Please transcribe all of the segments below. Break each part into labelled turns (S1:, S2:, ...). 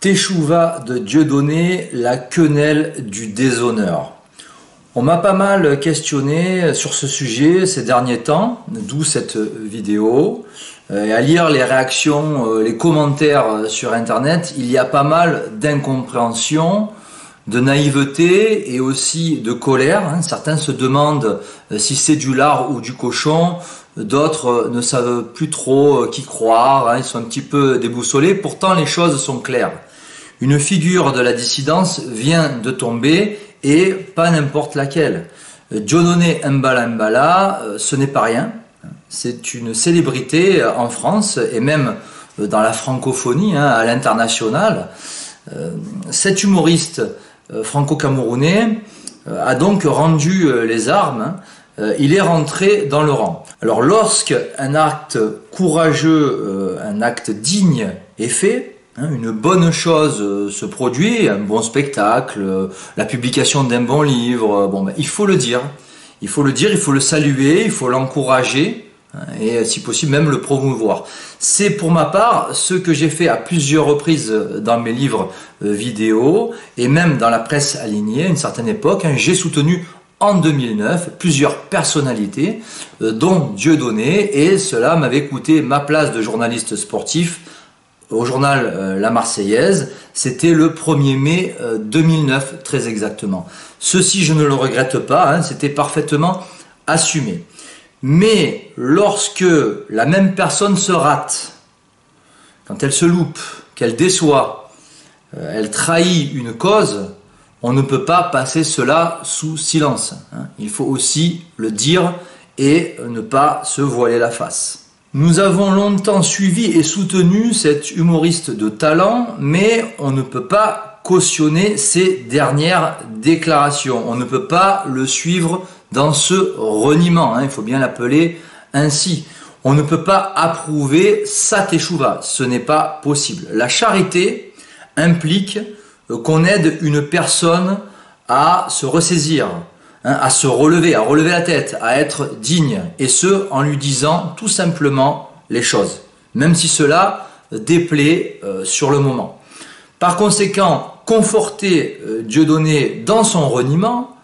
S1: Teshuva de Dieudonné, la quenelle du déshonneur. On m'a pas mal questionné sur ce sujet ces derniers temps, d'où cette vidéo. Et à lire les réactions, les commentaires sur internet, il y a pas mal d'incompréhension, de naïveté et aussi de colère. Certains se demandent si c'est du lard ou du cochon, d'autres ne savent plus trop qui croire, ils sont un petit peu déboussolés, pourtant les choses sont claires. Une figure de la dissidence vient de tomber et pas n'importe laquelle. Dieudonné Mbala Mbala, ce n'est pas rien, c'est une célébrité en France et même dans la francophonie, à l'international. Cet humoriste franco-camerounais a donc rendu les armes, il est rentré dans le rang. Alors lorsqu'un acte courageux, un acte digne est fait, une bonne chose se produit, un bon spectacle, la publication d'un bon livre, il faut le dire. Il faut le saluer, il faut l'encourager et si possible même le promouvoir. C'est pour ma part ce que j'ai fait à plusieurs reprises dans mes livres vidéo et même dans la presse alignée à une certaine époque. J'ai soutenu en 2009 plusieurs personnalités dont Dieudonné et cela m'avait coûté ma place de journaliste sportif au journal La Marseillaise. C'était le 1er mai 2009 très exactement. Ceci je ne le regrette pas, c'était parfaitement assumé. Mais lorsque la même personne se rate, quand elle se loupe, qu'elle déçoit, elle trahit une cause, on ne peut pas passer cela sous silence. Il faut aussi le dire et ne pas se voiler la face. Nous avons longtemps suivi et soutenu cet humoriste de talent, mais on ne peut pas cautionner ses dernières déclarations. On ne peut pas le suivre dans ce reniement, il faut bien l'appeler ainsi. On ne peut pas approuver sa teshuva, ce n'est pas possible. La charité implique qu'on aide une personne à se ressaisir, à se relever, à relever la tête, à être digne, et ce en lui disant tout simplement les choses, même si cela déplaît sur le moment. Par conséquent, conforter Dieudonné dans son reniement,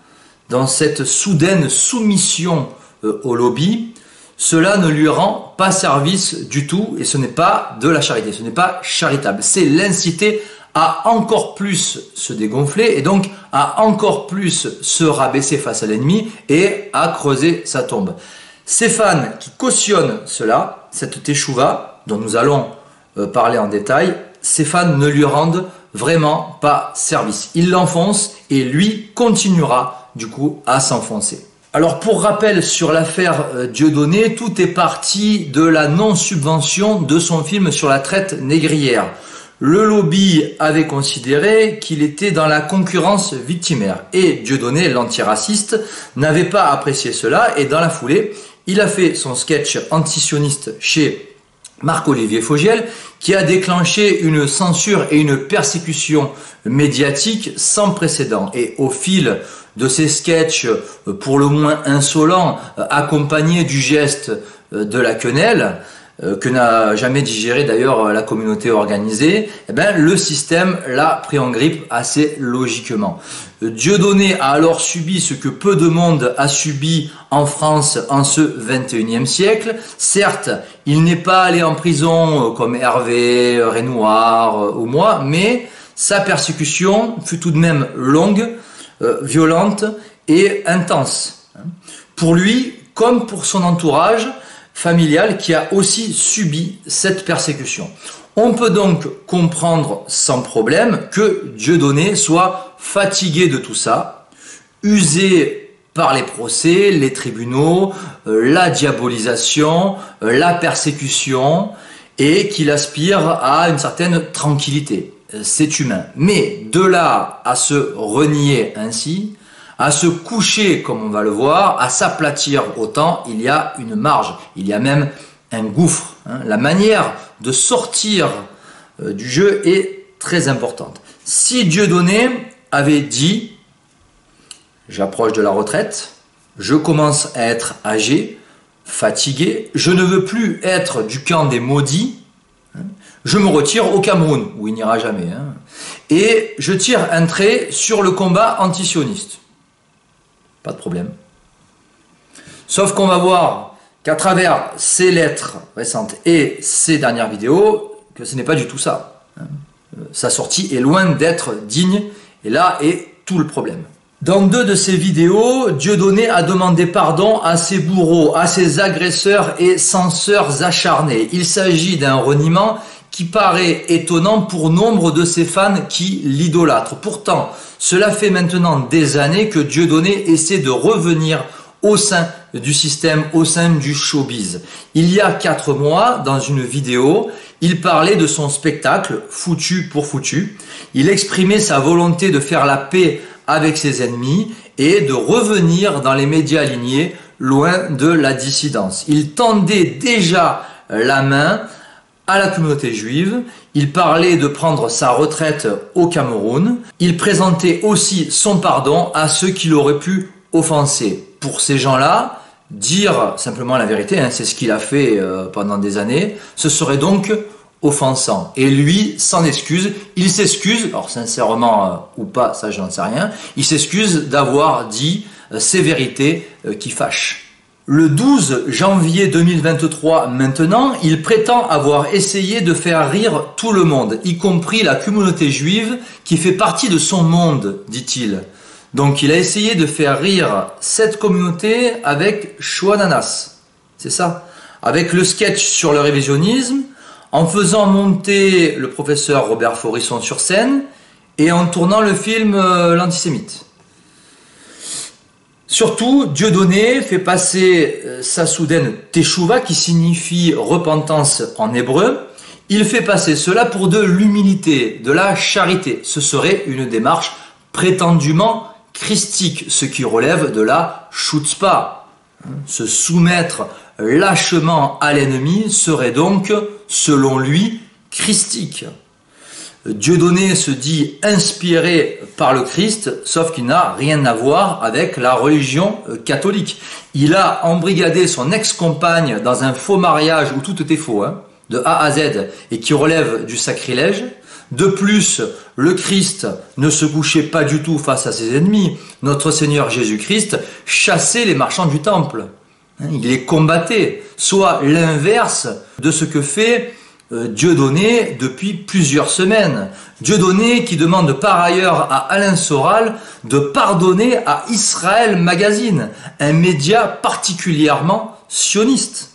S1: dans cette soudaine soumission au lobby, cela ne lui rend pas service du tout et ce n'est pas de la charité, ce n'est pas charitable. C'est l'inciter à encore plus se dégonfler et donc à encore plus se rabaisser face à l'ennemi et à creuser sa tombe. Ces fans qui cautionnent cela, cette teshuva dont nous allons parler en détail, ces fans ne lui rendent vraiment pas service. Il l'enfonce et lui continuera du coup à s'enfoncer. Alors pour rappel sur l'affaire Dieudonné, tout est parti de la non-subvention de son film sur la traite négrière. Le lobby avait considéré qu'il était dans la concurrence victimaire et Dieudonné, l'antiraciste, n'avait pas apprécié cela et dans la foulée, il a fait son sketch antisioniste chez Marc-Olivier Fogiel qui a déclenché une censure et une persécution médiatique sans précédent. Et au fil de ces sketchs pour le moins insolents, accompagnés du geste de la quenelle, que n'a jamais digéré d'ailleurs la communauté organisée, le système l'a pris en grippe assez logiquement. Dieudonné a alors subi ce que peu de monde a subi en France en ce XXIe siècle. Certes, il n'est pas allé en prison comme Hervé, Renoir ou moi, mais sa persécution fut tout de même longue, violente et intense. Pour lui, comme pour son entourage familial qui a aussi subi cette persécution. On peut donc comprendre sans problème que Dieudonné soit fatigué de tout ça, usé par les procès, les tribunaux, la diabolisation, la persécution et qu'il aspire à une certaine tranquillité. C'est humain. Mais de là à se renier ainsi, à se coucher comme on va le voir, à s'aplatir autant, il y a une marge, il y a même un gouffre. La manière de sortir du jeu est très importante. Si Dieudonné avait dit « j'approche de la retraite, je commence à être âgé, fatigué, je ne veux plus être du camp des maudits, Je me retire au Cameroun, où il n'ira jamais, hein, et je tire un trait sur le combat antisioniste. Pas de problème. Sauf qu'on va voir qu'à travers ces lettres récentes et ces dernières vidéos, que ce n'est pas du tout ça. Sa sortie est loin d'être digne, et là est tout le problème. Dans 2 de ces vidéos, Dieudonné a demandé pardon à ses bourreaux, à ses agresseurs et censeurs acharnés. Il s'agit d'un reniement qui paraît étonnant pour nombre de ses fans qui l'idolâtrent. Pourtant, cela fait maintenant des années que Dieudonné essaie de revenir au sein du système, au sein du showbiz. Il y a 4 mois, dans une vidéo, il parlait de son spectacle, Foutu pour Foutu. Il exprimait sa volonté de faire la paix avec ses ennemis et de revenir dans les médias alignés, loin de la dissidence. Il tendait déjà la main à la communauté juive, il parlait de prendre sa retraite au Cameroun, il présentait aussi son pardon à ceux qui l'auraient pu offenser. Pour ces gens-là, dire simplement la vérité, hein, c'est ce qu'il a fait pendant des années, ce serait donc offensant. Et lui s'en excuse, il s'excuse, alors sincèrement ou pas, ça je n'en sais rien, il s'excuse d'avoir dit ces vérités qui fâchent. Le 12 janvier 2023 maintenant, il prétend avoir essayé de faire rire tout le monde, y compris la communauté juive qui fait partie de son monde, dit-il. Donc il a essayé de faire rire cette communauté avec Chouananas, c'est ça, avec le sketch sur le révisionnisme, en faisant monter le professeur Robert Faurisson sur scène et en tournant le film L'Antisémite. Surtout, Dieudonné fait passer sa soudaine teshuva, qui signifie repentance en hébreu. Il fait passer cela pour de l'humilité, de la charité. Ce serait une démarche prétendument christique, ce qui relève de la chutzpah. Se soumettre lâchement à l'ennemi serait donc, selon lui, christique. Dieudonné se dit inspiré par le Christ, sauf qu'il n'a rien à voir avec la religion catholique. Il a embrigadé son ex-compagne dans un faux mariage où tout était faux, hein, de A à Z, et qui relève du sacrilège. De plus, le Christ ne se couchait pas du tout face à ses ennemis. Notre Seigneur Jésus-Christ chassait les marchands du temple. Il les combattait, soit l'inverse de ce que fait Dieudonné depuis plusieurs semaines. Dieudonné qui demande par ailleurs à Alain Soral de pardonner à Israël Magazine, un média particulièrement sioniste.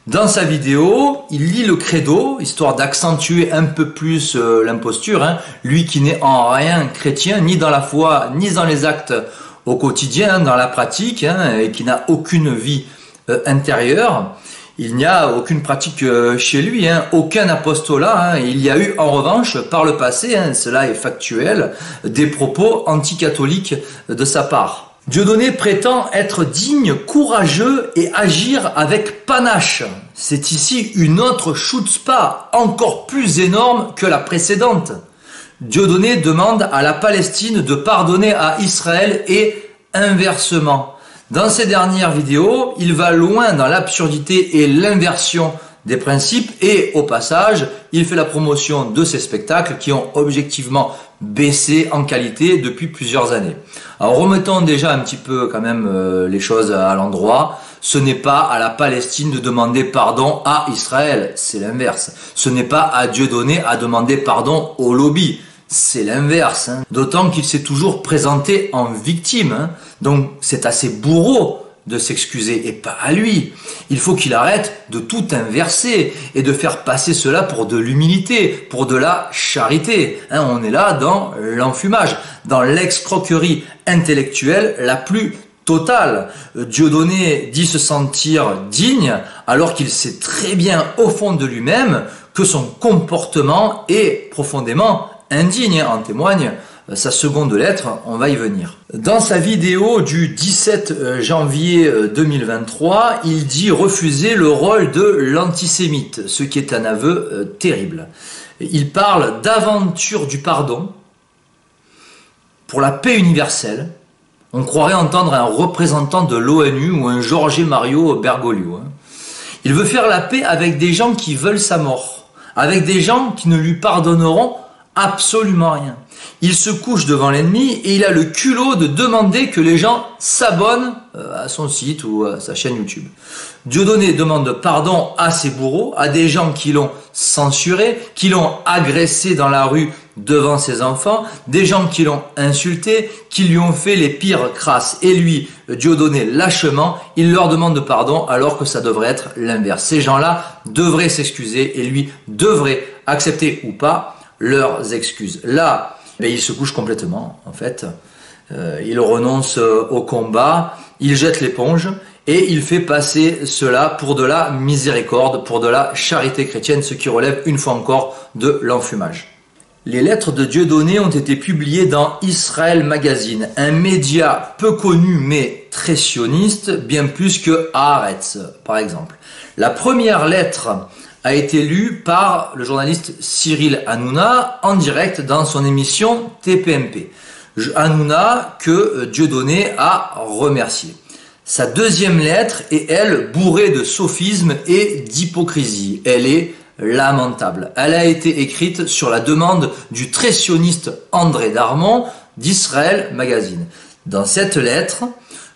S1: Dans sa vidéo, il lit le credo, histoire d'accentuer un peu plus l'imposture, hein, lui qui n'est en rien chrétien, ni dans la foi, ni dans les actes au quotidien, dans la pratique, hein, et qui n'a aucune vie intérieure. Il n'y a aucune pratique chez lui, hein, aucun apostolat. Hein. Il y a eu en revanche par le passé, hein, cela est factuel, des propos anticatholiques de sa part. Dieudonné prétend être digne, courageux et agir avec panache. C'est ici une autre chutzpah encore plus énorme que la précédente. Dieudonné demande à la Palestine de pardonner à Israël et inversement. Dans ces dernières vidéos, il va loin dans l'absurdité et l'inversion des principes et au passage, il fait la promotion de ces spectacles qui ont objectivement baissé en qualité depuis plusieurs années. Alors remettons déjà un petit peu quand même les choses à l'endroit. Ce n'est pas à la Palestine de demander pardon à Israël, c'est l'inverse. Ce n'est pas à Dieudonné à demander pardon au lobby. C'est l'inverse, hein. D'autant qu'il s'est toujours présenté en victime, hein. Donc c'est à ses bourreaux de s'excuser et pas à lui. Il faut qu'il arrête de tout inverser et de faire passer cela pour de l'humilité, pour de la charité, hein. On est là dans l'enfumage, dans l'escroquerie intellectuelle la plus totale. Dieudonné dit se sentir digne alors qu'il sait très bien au fond de lui-même que son comportement est profondément indigne, en témoigne sa seconde lettre, on va y venir. Dans sa vidéo du 17 janvier 2023, il dit refuser le rôle de l'antisémite, ce qui est un aveu terrible. Il parle d'aventure du pardon pour la paix universelle. On croirait entendre un représentant de l'ONU ou un Jorge Mario Bergoglio. Il veut faire la paix avec des gens qui veulent sa mort. avec des gens qui ne lui pardonneront absolument rien. Il se couche devant l'ennemi et il a le culot de demander que les gens s'abonnent à son site ou à sa chaîne YouTube. Dieudonné demande pardon à ses bourreaux, à des gens qui l'ont censuré, qui l'ont agressé dans la rue devant ses enfants, des gens qui l'ont insulté, qui lui ont fait les pires crasses. Et lui, Dieudonné, lâchement, il leur demande pardon alors que ça devrait être l'inverse. Ces gens-là devraient s'excuser et lui devrait accepter ou pas leurs excuses. Là, il se couche complètement, en fait. Il renonce au combat, il jette l'éponge et il fait passer cela pour de la miséricorde, pour de la charité chrétienne, ce qui relève une fois encore de l'enfumage. Les lettres de Dieudonné ont été publiées dans Israël Magazine, un média peu connu mais très sioniste, bien plus que Haaretz, par exemple. La première lettre a été lue par le journaliste Cyril Hanouna en direct dans son émission TPMP. Hanouna que Dieudonné a remercié. Sa deuxième lettre est, elle, bourrée de sophisme et d'hypocrisie. Elle est lamentable. Elle a été écrite sur la demande du très sioniste André Darmon d'Israël Magazine. Dans cette lettre,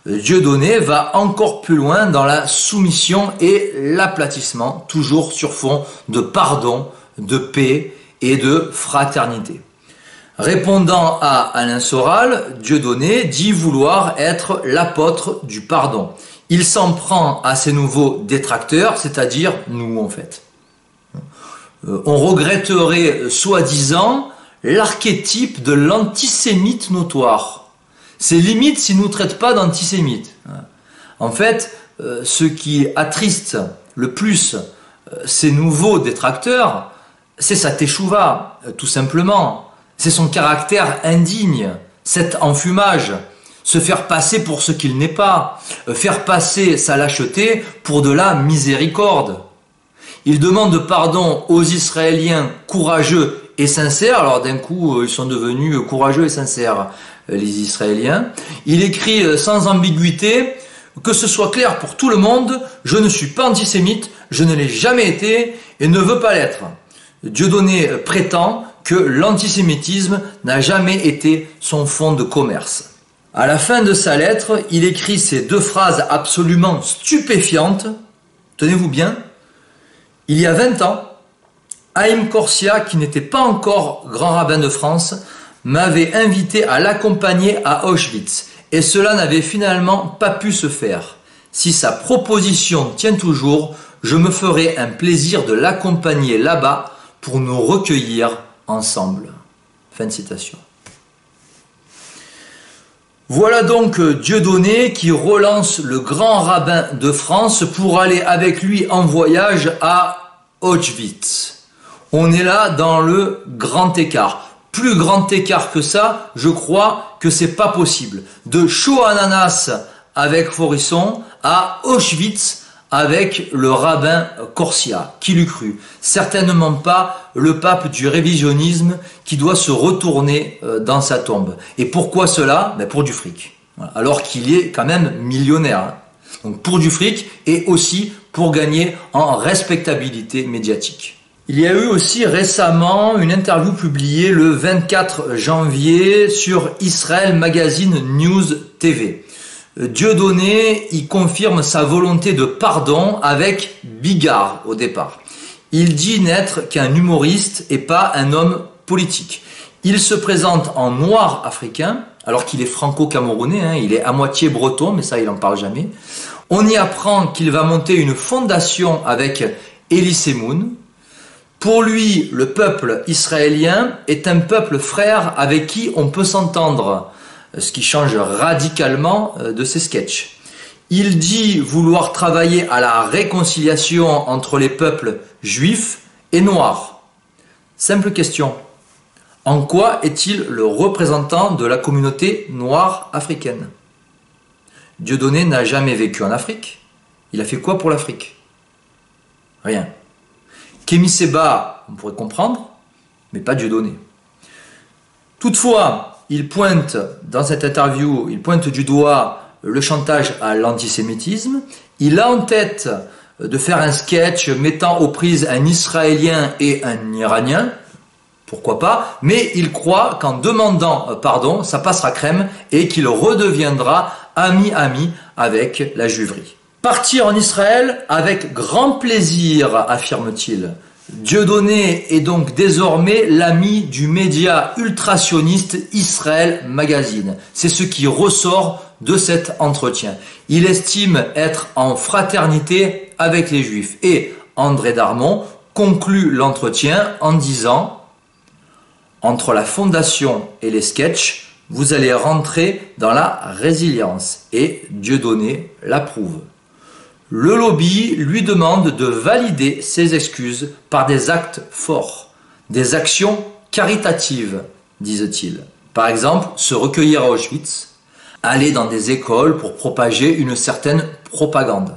S1: Dieudonné va encore plus loin dans la soumission et l'aplatissement, toujours sur fond de pardon, de paix et de fraternité. Répondant à Alain Soral, Dieudonné dit vouloir être l'apôtre du pardon. Il s'en prend à ses nouveaux détracteurs, c'est-à-dire nous en fait. On regretterait soi-disant l'archétype de l'antisémite notoire. C'est limite s'il ne nous traite pas d'antisémite. En fait, ce qui attriste le plus ces nouveaux détracteurs, c'est sa teshuva, tout simplement. C'est son caractère indigne, cet enfumage, se faire passer pour ce qu'il n'est pas, faire passer sa lâcheté pour de la miséricorde. Il demande pardon aux Israéliens courageux et sincères. Alors d'un coup, ils sont devenus courageux et sincères, les Israéliens. Il écrit sans ambiguïté, que ce soit clair pour tout le monde, je ne suis pas antisémite, je ne l'ai jamais été et ne veux pas l'être. Dieudonné prétend que l'antisémitisme n'a jamais été son fonds de commerce. À la fin de sa lettre, il écrit ces deux phrases absolument stupéfiantes. Tenez-vous bien. Il y a 20 ans, Haïm Korsia, qui n'était pas encore grand rabbin de France, m'avait invité à l'accompagner à Auschwitz, et cela n'avait finalement pas pu se faire. Si sa proposition tient toujours, je me ferai un plaisir de l'accompagner là-bas pour nous recueillir ensemble. Fin de citation. Voilà donc Dieudonné qui relance le grand rabbin de France pour aller avec lui en voyage à Auschwitz. On est là dans le grand écart. Plus grand écart que ça, je crois que c'est pas possible. De Choananas avec Forisson à Auschwitz avec le rabbin Korsia. Qui l'eût cru? Certainement pas le pape du révisionnisme qui doit se retourner dans sa tombe. Et pourquoi cela? Pour du fric. Voilà. Alors qu'il est quand même millionnaire. Donc pour du fric et aussi pour gagner en respectabilité médiatique. Il y a eu aussi récemment une interview publiée le 24 janvier sur Israël Magazine News TV. Dieudonné y confirme sa volonté de pardon avec Bigard au départ. Il dit n'être qu'un humoriste et pas un homme politique. Il se présente en noir africain, alors qu'il est franco-camerounais, il est à moitié breton, mais ça il n'en parle jamais. On y apprend qu'il va monter une fondation avec Elie Semoun. Pour lui, le peuple israélien est un peuple frère avec qui on peut s'entendre, ce qui change radicalement de ses sketchs. Il dit vouloir travailler à la réconciliation entre les peuples juifs et noirs. Simple question. En quoi est-il le représentant de la communauté noire africaine? Dieudonné n'a jamais vécu en Afrique. Il a fait quoi pour l'Afrique? Rien. Kémy Séba, on pourrait comprendre, mais pas Dieudonné. Toutefois, il pointe, dans cette interview, il pointe du doigt le chantage à l'antisémitisme. Il a en tête de faire un sketch mettant aux prises un Israélien et un Iranien, pourquoi pas, mais il croit qu'en demandant pardon, ça passera crème et qu'il redeviendra ami-ami avec la juiverie. Partir en Israël avec grand plaisir, affirme-t-il. Dieudonné est donc désormais l'ami du média ultrationniste Israël Magazine. C'est ce qui ressort de cet entretien. Il estime être en fraternité avec les Juifs. Et André Darmon conclut l'entretien en disant « Entre la fondation et les sketchs, vous allez rentrer dans la résilience. » Et Dieudonné l'approuve. Le lobby lui demande de valider ses excuses par des actes forts, des actions caritatives, disent-ils. Par exemple, se recueillir à Auschwitz, aller dans des écoles pour propager une certaine propagande.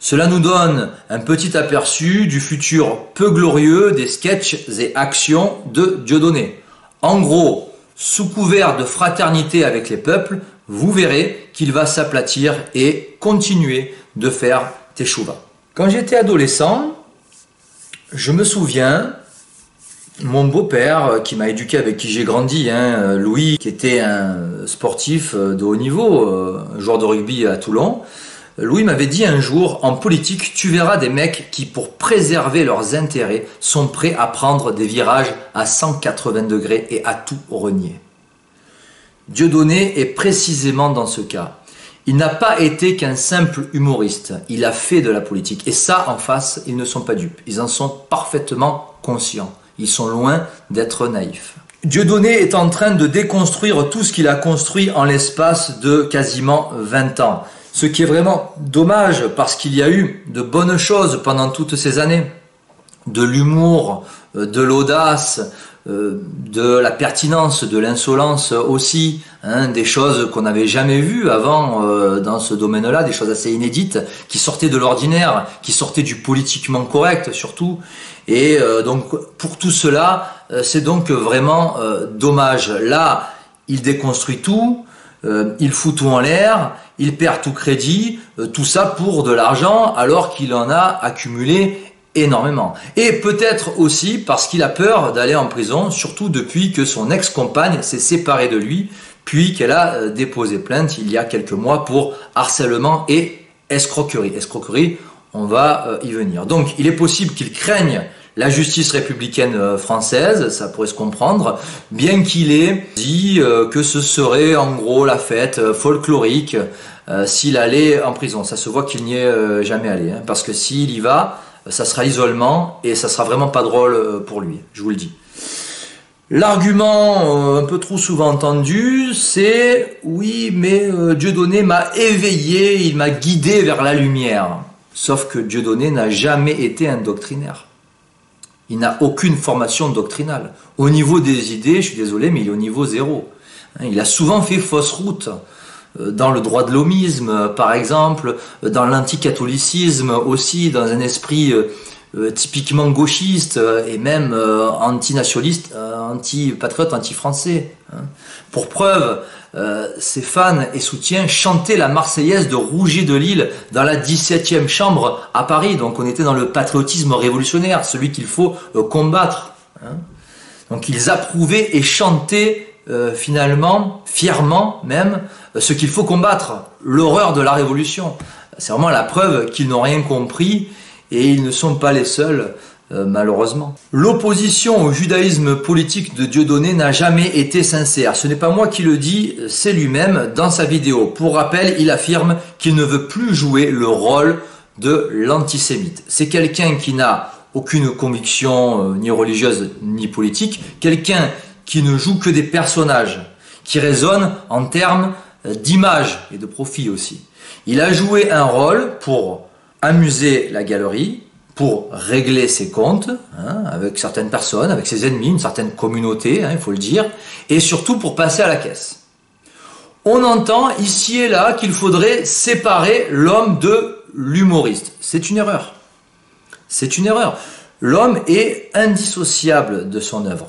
S1: Cela nous donne un petit aperçu du futur peu glorieux des sketchs et actions de Dieudonné. En gros, sous couvert de fraternité avec les peuples, vous verrez qu'il va s'aplatir et continuer de faire teshuva. Quand j'étais adolescent, je me souviens, mon beau-père qui m'a éduqué, avec qui j'ai grandi, Louis, qui était un sportif de haut niveau, un joueur de rugby à Toulon, Louis m'avait dit un jour, en politique, tu verras des mecs qui, pour préserver leurs intérêts, sont prêts à prendre des virages à 180 degrés et à tout renier. Dieudonné est précisément dans ce cas. Il n'a pas été qu'un simple humoriste, il a fait de la politique. Et ça, en face, ils ne sont pas dupes. Ils en sont parfaitement conscients. Ils sont loin d'être naïfs. Dieudonné est en train de déconstruire tout ce qu'il a construit en l'espace de quasiment 20 ans. Ce qui est vraiment dommage parce qu'il y a eu de bonnes choses pendant toutes ces années. De l'humour, de l'audace, de la pertinence, de l'insolence aussi, des choses qu'on n'avait jamais vues avant dans ce domaine-là, des choses assez inédites, qui sortaient de l'ordinaire, qui sortaient du politiquement correct surtout. Et donc pour tout cela, c'est donc vraiment dommage. Là, il déconstruit tout, il fout tout en l'air, il perd tout crédit, tout ça pour de l'argent alors qu'il en a accumulé énormément. Et peut-être aussi parce qu'il a peur d'aller en prison, surtout depuis que son ex-compagne s'est séparée de lui, puis qu'elle a déposé plainte il y a quelques mois pour harcèlement et escroquerie. Escroquerie, on va y venir. Donc il est possible qu'il craigne la justice républicaine française, ça pourrait se comprendre, bien qu'il ait dit que ce serait en gros la fête folklorique s'il allait en prison. Ça se voit qu'il n'y est jamais allé, parce que s'il y va, ça sera isolement et ça sera vraiment pas drôle pour lui, je vous le dis. L'argument un peu trop souvent entendu, c'est « oui, mais Dieudonné m'a éveillé, il m'a guidé vers la lumière ». Sauf que Dieudonné n'a jamais été un doctrinaire. Il n'a aucune formation doctrinale. Au niveau des idées, je suis désolé, mais il est au niveau zéro. Il a souvent fait fausse route. Dans le droit de l'homisme, par exemple, dans l'anticatholicisme aussi, dans un esprit typiquement gauchiste et même antinationaliste, anti-patriote, anti-français. Pour preuve, ses fans et soutiens chantaient la Marseillaise de Rouget de Lille dans la 17e chambre à Paris. Donc on était dans le patriotisme révolutionnaire, celui qu'il faut combattre. Donc ils approuvaient et chantaient finalement, fièrement même, ce qu'il faut combattre, l'horreur de la révolution. C'est vraiment la preuve qu'ils n'ont rien compris et ils ne sont pas les seuls, malheureusement. L'opposition au judaïsme politique de Dieudonné n'a jamais été sincère. Ce n'est pas moi qui le dis, c'est lui-même dans sa vidéo. Pour rappel, il affirme qu'il ne veut plus jouer le rôle de l'antisémite. C'est quelqu'un qui n'a aucune conviction ni religieuse ni politique, quelqu'un qui ne joue que des personnages, qui raisonnent en termes d'image et de profit aussi. Il a joué un rôle pour amuser la galerie, pour régler ses comptes avec certaines personnes, avec ses ennemis, une certaine communauté, il faut le dire, et surtout pour passer à la caisse. On entend ici et là qu'il faudrait séparer l'homme de l'humoriste. C'est une erreur. C'est une erreur. L'homme est indissociable de son œuvre.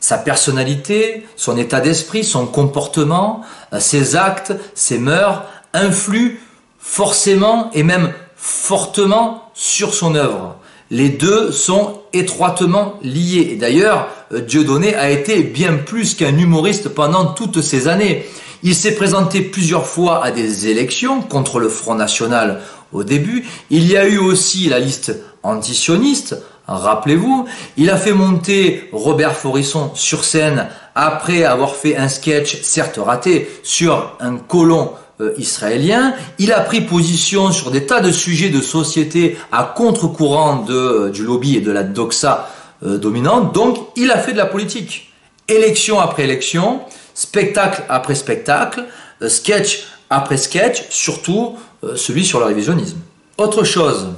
S1: Sa personnalité, son état d'esprit, son comportement, ses actes, ses mœurs influent forcément et même fortement sur son œuvre. Les deux sont étroitement liés. Et d'ailleurs, Dieudonné a été bien plus qu'un humoriste pendant toutes ces années. Il s'est présenté plusieurs fois à des élections contre le Front National au début. Il y a eu aussi la liste antisioniste, rappelez-vous. Il a fait monter Robert Faurisson sur scène après avoir fait un sketch, certes raté, sur un colon israélien. Il a pris position sur des tas de sujets de société à contre-courant du lobby et de la doxa dominante. Donc, il a fait de la politique. Élection après élection, spectacle après spectacle, sketch après sketch, surtout celui sur le révisionnisme. Autre chose,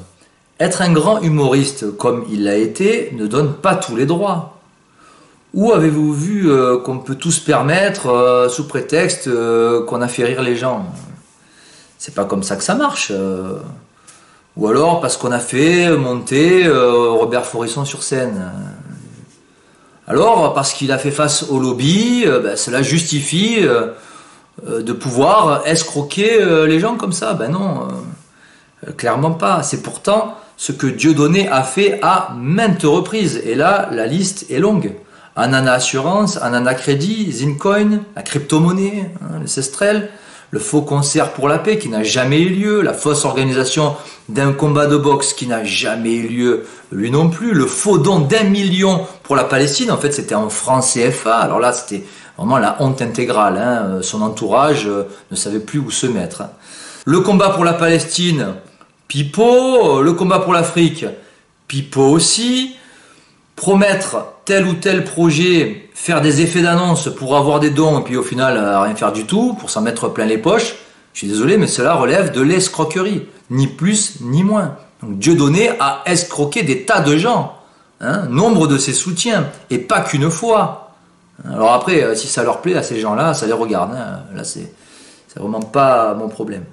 S1: être un grand humoriste comme il l'a été ne donne pas tous les droits. Où avez-vous vu qu'on peut tout se permettre sous prétexte qu'on a fait rire les gens? C'est pas comme ça que ça marche. Ou alors parce qu'on a fait monter Robert Faurisson sur scène. Alors parce qu'il a fait face au lobby, cela justifie de pouvoir escroquer les gens comme ça. Ben non, clairement pas. C'est pourtant ce que Dieudonné a fait à maintes reprises. Et là, la liste est longue. Anana Assurance, Anana Crédit, Zincoin, la crypto-monnaie, le Sestrel, le faux concert pour la paix qui n'a jamais eu lieu, la fausse organisation d'un combat de boxe qui n'a jamais eu lieu, lui non plus, le faux don d'1 million pour la Palestine, en fait c'était en francs CFA, alors là c'était vraiment la honte intégrale, son entourage ne savait plus où se mettre. Le combat pour la Palestine, pipeau, le combat pour l'Afrique, pipeau aussi. Promettre tel ou tel projet, faire des effets d'annonce pour avoir des dons et puis au final rien faire du tout, pour s'en mettre plein les poches, je suis désolé mais cela relève de l'escroquerie, ni plus ni moins. Donc Dieudonné a escroqué des tas de gens, nombre de ses soutiens, et pas qu'une fois. Alors après, si ça leur plaît à ces gens-là, ça les regarde, là c'est vraiment pas mon problème.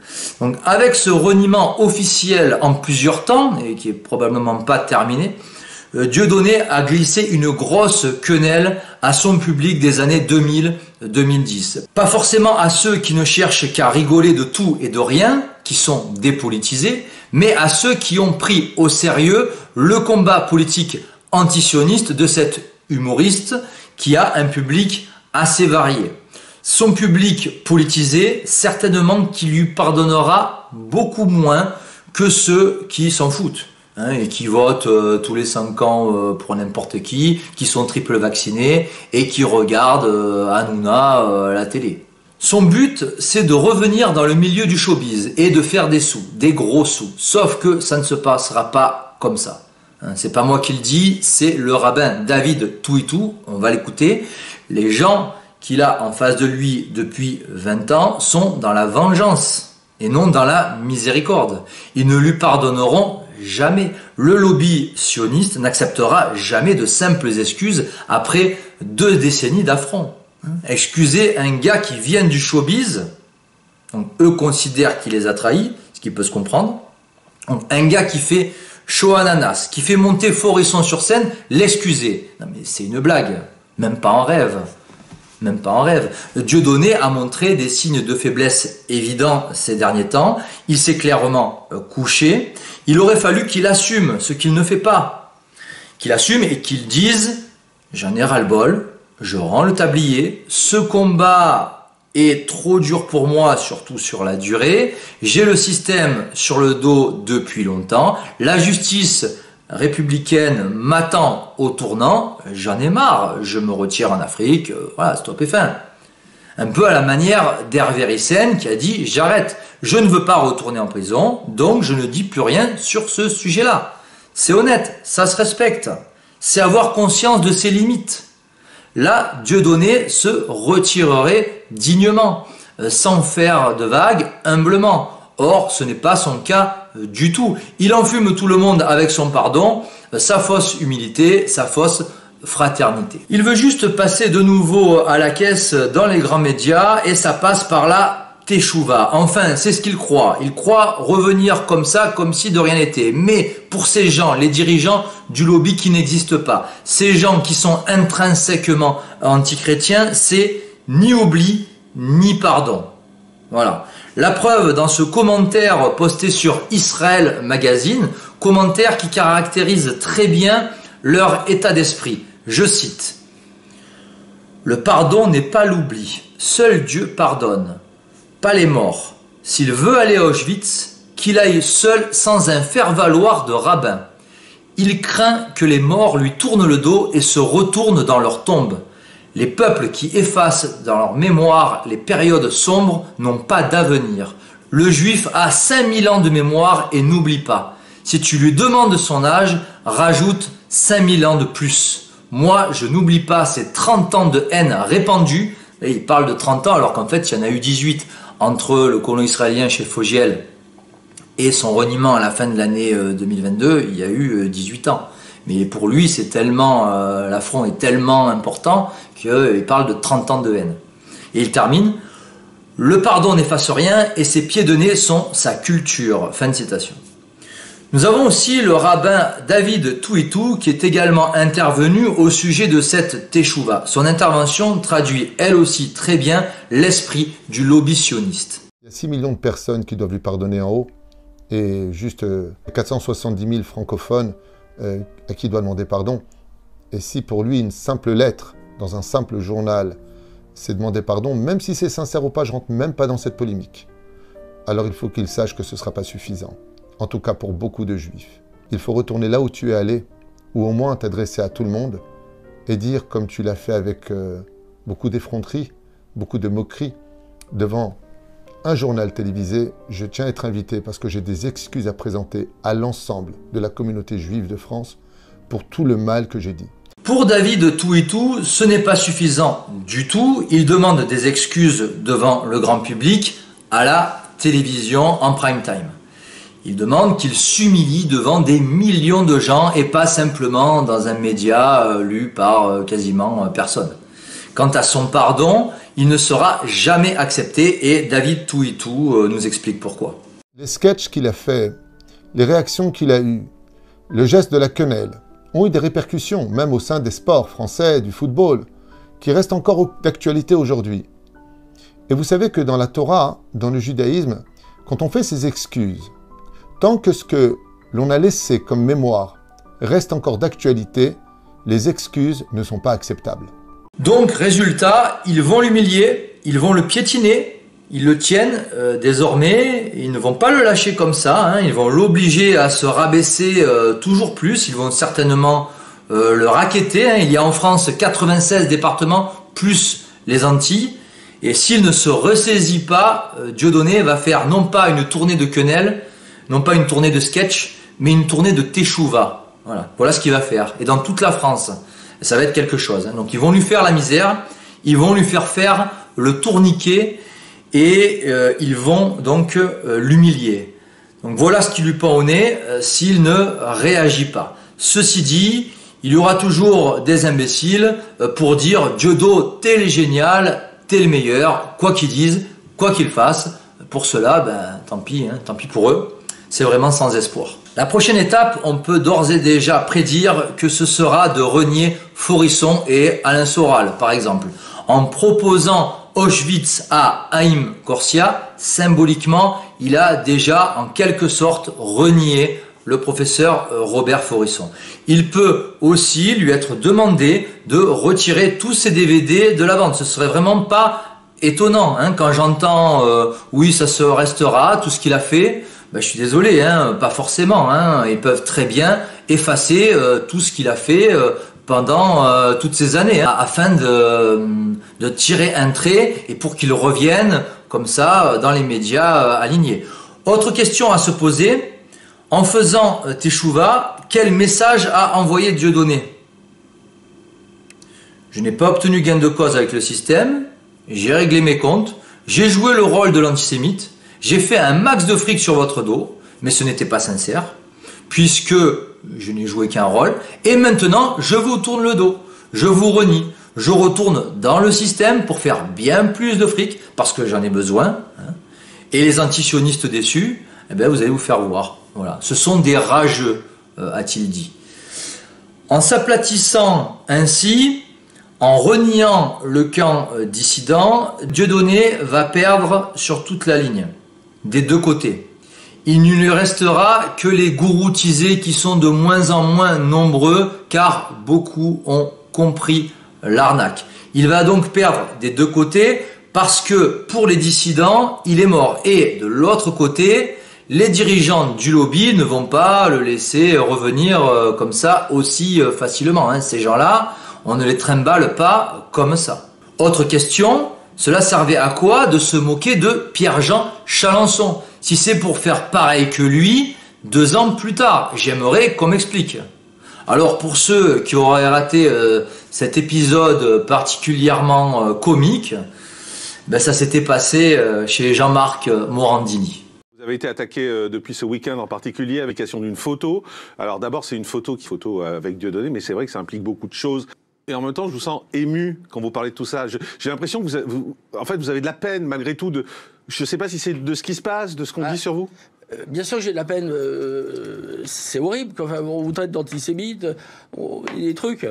S1: Donc avec ce reniement officiel en plusieurs temps, et qui est probablement pas terminé, Dieudonné a glissé une grosse quenelle à son public des années 2000-2010. Pas forcément à ceux qui ne cherchent qu'à rigoler de tout et de rien, qui sont dépolitisés, mais à ceux qui ont pris au sérieux le combat politique antisioniste de cet humoriste qui a un public assez varié. Son public politisé, certainement qui lui pardonnera beaucoup moins que ceux qui s'en foutent. Et qui votent tous les 5 ans pour n'importe qui sont triple vaccinés et qui regardent Hanouna la télé. Son but, c'est de revenir dans le milieu du showbiz et de faire des sous, des gros sous. Sauf que ça ne se passera pas comme ça. C'est pas moi qui le dis, c'est le rabbin David Touitou, on va l'écouter. Les gens qu'il a en face de lui depuis 20 ans sont dans la vengeance et non dans la miséricorde. Ils ne lui pardonneront jamais. Le lobby sioniste n'acceptera jamais de simples excuses après 2 décennies d'affront. Excuser un gars qui vient du showbiz, donc eux considèrent qu'il les a trahis, ce qui peut se comprendre. Donc un gars qui fait show ananas, qui fait monter Faurisson sur scène, l'excuser. Non mais c'est une blague, même pas en rêve. Même pas en rêve. Dieudonné a montré des signes de faiblesse évidents ces derniers temps. Il s'est clairement couché. Il aurait fallu qu'il assume ce qu'il ne fait pas. Qu'il assume et qu'il dise « J'en ai ras-le-bol, je rends le tablier, ce combat est trop dur pour moi, surtout sur la durée. J'ai le système sur le dos depuis longtemps. La justice républicaine m'attend au tournant, j'en ai marre, je me retire en Afrique, voilà, stop et fin. » Un peu à la manière d'Hervé Ryssen qui a dit « J'arrête, je ne veux pas retourner en prison, donc je ne dis plus rien sur ce sujet-là. » C'est honnête, ça se respecte. C'est avoir conscience de ses limites. Là, Dieudonné se retirerait dignement, sans faire de vagues, humblement. Or, ce n'est pas son cas du tout. Il enfume tout le monde avec son pardon, sa fausse humilité, sa fausse fraternité. Il veut juste passer de nouveau à la caisse dans les grands médias et ça passe par la teshuva. Enfin, c'est ce qu'il croit. Il croit revenir comme ça, comme si de rien n'était. Mais pour ces gens, les dirigeants du lobby qui n'existent pas, ces gens qui sont intrinsèquement antichrétiens, c'est ni oubli, ni pardon. Voilà. La preuve dans ce commentaire posté sur Israël Magazine, commentaire qui caractérise très bien leur état d'esprit. Je cite: le pardon n'est pas l'oubli. Seul Dieu pardonne, pas les morts. S'il veut aller à Auschwitz, qu'il aille seul sans un faire-valoir de rabbin. Il craint que les morts lui tournent le dos et se retournent dans leur tombe. Les peuples qui effacent dans leur mémoire les périodes sombres n'ont pas d'avenir. Le juif a 5000 ans de mémoire et n'oublie pas. Si tu lui demandes son âge, rajoute 5000 ans de plus. Moi, je n'oublie pas ces 30 ans de haine répandue. Et il parle de 30 ans alors qu'en fait, il y en a eu 18 entre le colon israélien chez Fogiel et son reniement à la fin de l'année 2022. Il y a eu 18 ans. Mais pour lui, c'est tellement l'affront est tellement important qu'il parle de 30 ans de haine. Et il termine: le pardon n'efface rien et ses pieds de nez sont sa culture. Fin de citation. Nous avons aussi le rabbin David Touitou qui est également intervenu au sujet de cette teshuva. Son intervention traduit elle aussi très bien l'esprit du lobby sioniste.
S2: Il y a 6 millions de personnes qui doivent lui pardonner en haut et juste 470 000 francophones à qui il doit demander pardon. Et si pour lui une simple lettre dans un simple journal c'est demander pardon, même si c'est sincère ou pas, je ne rentre même pas dans cette polémique. Alors il faut qu'il sache que ce ne sera pas suffisant. En tout cas pour beaucoup de juifs. Il faut retourner là où tu es allé, ou au moins t'adresser à tout le monde, et dire, comme tu l'as fait avec beaucoup d'effronterie, beaucoup de moquerie, devant un journal télévisé: je tiens à être invité parce que j'ai des excuses à présenter à l'ensemble de la communauté juive de France pour tout le mal que j'ai dit.
S1: Pour David Touitou, ce n'est pas suffisant du tout. Il demande des excuses devant le grand public à la télévision en prime time. Il demande qu'il s'humilie devant des millions de gens et pas simplement dans un média lu par quasiment personne. Quant à son pardon, il ne sera jamais accepté et David Touitou nous explique pourquoi.
S2: Les sketchs qu'il a fait, les réactions qu'il a eues, le geste de la quenelle ont eu des répercussions, même au sein des sports français, du football, qui restent encore d'actualité aujourd'hui. Et vous savez que dans la Torah, dans le judaïsme, quand on fait ses excuses, tant que ce que l'on a laissé comme mémoire reste encore d'actualité, les excuses ne sont pas acceptables.
S1: Donc, résultat, ils vont l'humilier, ils vont le piétiner, ils le tiennent désormais, ils ne vont pas le lâcher comme ça, ils vont l'obliger à se rabaisser toujours plus, ils vont certainement le racketter. Il y a en France 96 départements, plus les Antilles, et s'il ne se ressaisit pas, Dieudonné va faire non pas une tournée de quenelle, non pas une tournée de sketch, mais une tournée de teshuva. Voilà ce qu'il va faire. Et dans toute la France, ça va être quelque chose. Donc ils vont lui faire la misère, ils vont lui faire le tourniquet et ils vont donc l'humilier. Donc voilà ce qui lui pend au nez s'il ne réagit pas. Ceci dit, il y aura toujours des imbéciles pour dire: Diodo, t'es le génial, t'es le meilleur, quoi qu'ils disent, quoi qu'ils fassent. Pour cela, tant pis pour eux. C'est vraiment sans espoir. La prochaine étape, on peut d'ores et déjà prédire que ce sera de renier Forisson et Alain Soral, par exemple. En proposant Auschwitz à Haïm Corsia, symboliquement, il a déjà en quelque sorte renié le professeur Robert Forisson. Il peut aussi lui être demandé de retirer tous ses DVD de la vente. Ce serait vraiment pas étonnant quand j'entends oui, ça se restera, tout ce qu'il a fait. Je suis désolé, pas forcément. Ils peuvent très bien effacer tout ce qu'il a fait pendant toutes ces années, afin de tirer un trait et pour qu'il revienne comme ça dans les médias alignés. Autre question à se poser: en faisant teshuva, quel message a envoyé Dieudonné? Je n'ai pas obtenu gain de cause avec le système, j'ai réglé mes comptes, j'ai joué le rôle de l'antisémite, j'ai fait un max de fric sur votre dos, mais ce n'était pas sincère, puisque je n'ai joué qu'un rôle, et maintenant je vous tourne le dos, je vous renie, je retourne dans le système pour faire bien plus de fric, parce que j'en ai besoin, et les antisionistes déçus, vous allez vous faire voir. Voilà. Ce sont des rageux, a-t-il dit. En s'aplatissant ainsi, En reniant le camp dissident, Dieudonné va perdre sur toute la ligne, des deux côtés. Il ne lui restera que les gouroutisés qui sont de moins en moins nombreux car beaucoup ont compris l'arnaque. Il va donc perdre des deux côtés parce que pour les dissidents, il est mort. Et de l'autre côté, les dirigeants du lobby ne vont pas le laisser revenir comme ça aussi facilement. Ces gens-là, on ne les trimballe pas comme ça. Autre question, cela servait à quoi de se moquer de Pierre-Jean Chalencon? Si c'est pour faire pareil que lui, 2 ans plus tard, j'aimerais qu'on m'explique. Alors pour ceux qui auraient raté cet épisode particulièrement comique, ben ça s'était passé chez Jean-Marc Morandini.
S3: Vous avez été attaqué depuis ce week-end en particulier avec l'application d'une photo. Alors d'abord c'est une photo avec Dieudonné, mais c'est vrai que ça implique beaucoup de choses. Et en même temps, je vous sens ému quand vous parlez de tout ça. J'ai l'impression que vous avez de la peine malgré tout. Je ne sais pas si c'est de ce qui se passe, de ce qu'on dit sur vous.
S4: Bien sûr que j'ai de la peine. C'est horrible. Enfin, on vous traite d'antisémite, des trucs.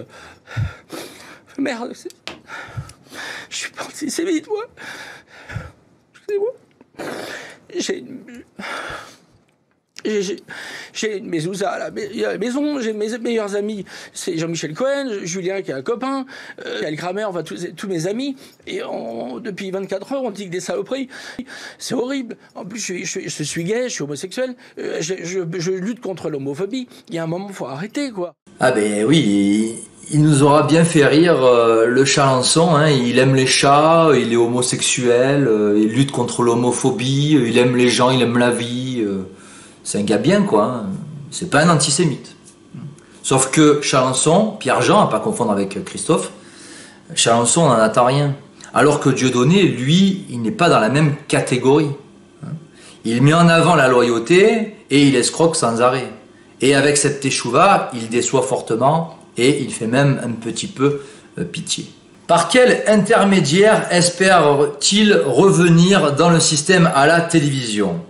S4: Merde. Je suis pas antisémite, moi. Excusez-moi. J'ai une mezouza à la maison, j'ai mes meilleurs amis, c'est Jean-Michel Cohen, Julien qui est un copain, Al Kramer, enfin tous mes amis, et depuis 24 heures on dit que des saloperies, c'est horrible. En plus je suis gay, je suis homosexuel, je lutte contre l'homophobie, il y a un moment il faut arrêter quoi.
S1: Ah ben oui, il nous aura bien fait rire le Chalencon, il aime les chats, il est homosexuel, il lutte contre l'homophobie, il aime les gens, il aime la vie... C'est un gars bien, quoi. C'est pas un antisémite. Sauf que Chalencon, Pierre-Jean, à pas confondre avec Christophe, Chalencon n'en attend rien. Alors que Dieudonné, lui, il n'est pas dans la même catégorie. Il met en avant la loyauté et il escroque sans arrêt. Et avec cette teshuva, il déçoit fortement et il fait même un petit peu pitié. Par quel intermédiaire espère-t-il revenir dans le système à la télévision ?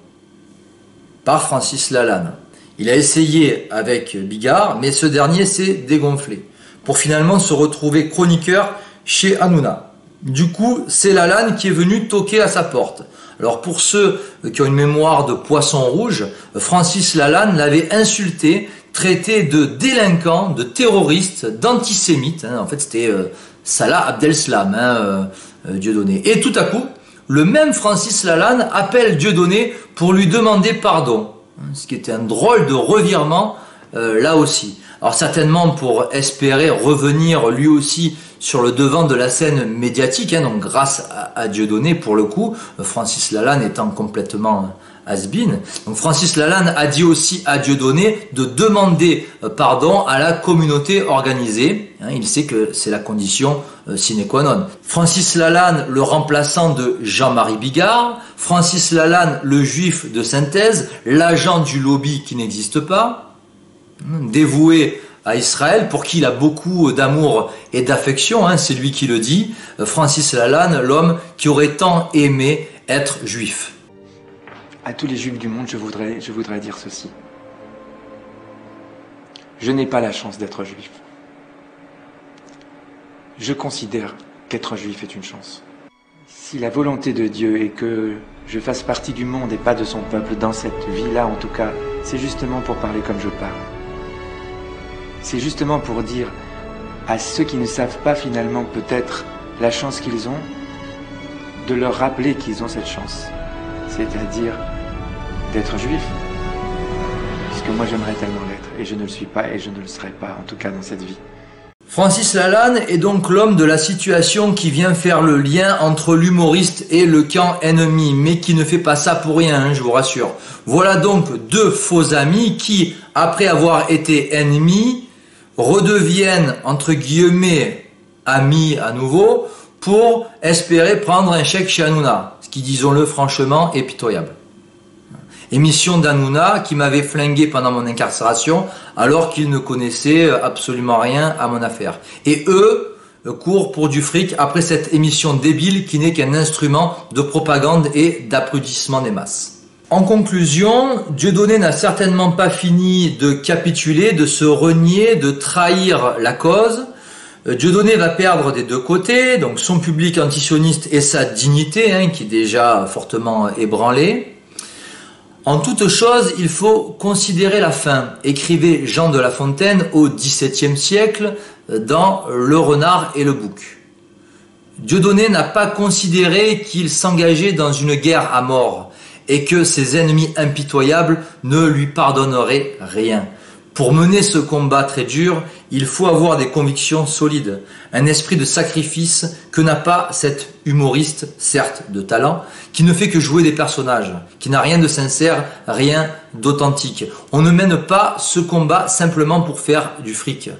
S1: Par Francis Lalanne. Il a essayé avec Bigard, mais ce dernier s'est dégonflé, pour finalement se retrouver chroniqueur chez Hanouna. Du coup, c'est Lalanne qui est venu toquer à sa porte. Alors pour ceux qui ont une mémoire de poisson rouge, Francis Lalanne l'avait insulté, traité de délinquant, de terroriste, d'antisémite. En fait, c'était Salah Abdeslam, Dieudonné. Et tout à coup, le même Francis Lalanne appelle Dieudonné pour lui demander pardon. Ce qui était un drôle de revirement là aussi. Alors certainement pour espérer revenir lui aussi sur le devant de la scène médiatique, donc grâce à Dieudonné pour le coup, Francis Lalanne étant complètement has-been. Donc Francis Lalanne a dit aussi à Dieudonné de demander pardon à la communauté organisée. Il sait que c'est la condition sine qua non. Francis Lalanne, le remplaçant de Jean-Marie Bigard. Francis Lalanne, le juif de synthèse, l'agent du lobby qui n'existe pas, dévoué à Israël, pour qui il a beaucoup d'amour et d'affection, c'est lui qui le dit. Francis Lalanne, l'homme qui aurait tant aimé être juif.
S5: À tous les juifs du monde, je voudrais dire ceci. Je n'ai pas la chance d'être juif. Je considère qu'être juif est une chance. Si la volonté de Dieu est que je fasse partie du monde et pas de son peuple, dans cette vie-là en tout cas, c'est justement pour parler comme je parle. C'est justement pour dire à ceux qui ne savent pas finalement peut-être la chance qu'ils ont, de leur rappeler qu'ils ont cette chance. C'est-à-dire d'être juif. Parce que moi j'aimerais tellement l'être, et je ne le suis pas, et je ne le serai pas, en tout cas dans cette vie.
S1: Francis Lalanne est donc l'homme de la situation qui vient faire le lien entre l'humoriste et le camp ennemi, mais qui ne fait pas ça pour rien, je vous rassure. Voilà donc 2 faux amis qui, après avoir été ennemis, redeviennent entre guillemets amis à nouveau pour espérer prendre un chèque chez Hanouna, ce qui, disons-le franchement, est pitoyable. Émission d'Hanouna qui m'avait flingué pendant mon incarcération alors qu'ils ne connaissaient absolument rien à mon affaire. Et eux courent pour du fric après cette émission débile qui n'est qu'un instrument de propagande et d'applaudissement des masses. En conclusion, Dieudonné n'a certainement pas fini de capituler, de se renier, de trahir la cause. Dieudonné va perdre des deux côtés, donc son public antisioniste et sa dignité, qui est déjà fortement ébranlée. En toute chose, il faut considérer la fin, écrivait Jean de La Fontaine au XVIIe siècle dans Le Renard et le Bouc. Dieudonné n'a pas considéré qu'il s'engageait dans une guerre à mort et que ses ennemis impitoyables ne lui pardonneraient rien. Pour mener ce combat très dur, il faut avoir des convictions solides, un esprit de sacrifice que n'a pas cet humoriste, certes de talent, qui ne fait que jouer des personnages, qui n'a rien de sincère, rien d'authentique. On ne mène pas ce combat simplement pour faire du fric,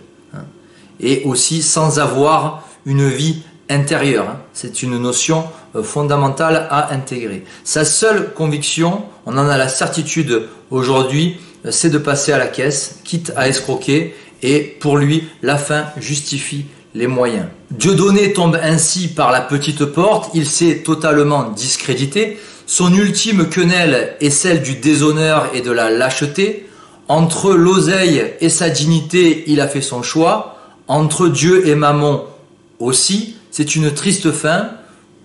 S1: et aussi sans avoir une vie intérieure. C'est une notion fondamentale à intégrer. Sa seule conviction, on en a la certitude aujourd'hui, c'est de passer à la caisse, quitte à escroquer, et pour lui, la fin justifie les moyens. Dieudonné tombe ainsi par la petite porte, il s'est totalement discrédité, son ultime quenelle est celle du déshonneur et de la lâcheté, entre l'oseille et sa dignité, il a fait son choix, entre Dieu et Mammon aussi, c'est une triste fin,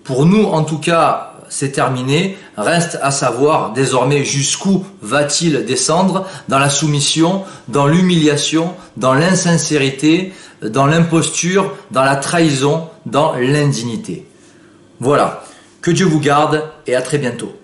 S1: pour nous en tout cas, c'est terminé, reste à savoir désormais jusqu'où va-t-il descendre dans la soumission, dans l'humiliation, dans l'insincérité, dans l'imposture, dans la trahison, dans l'indignité. Voilà, que Dieu vous garde et à très bientôt.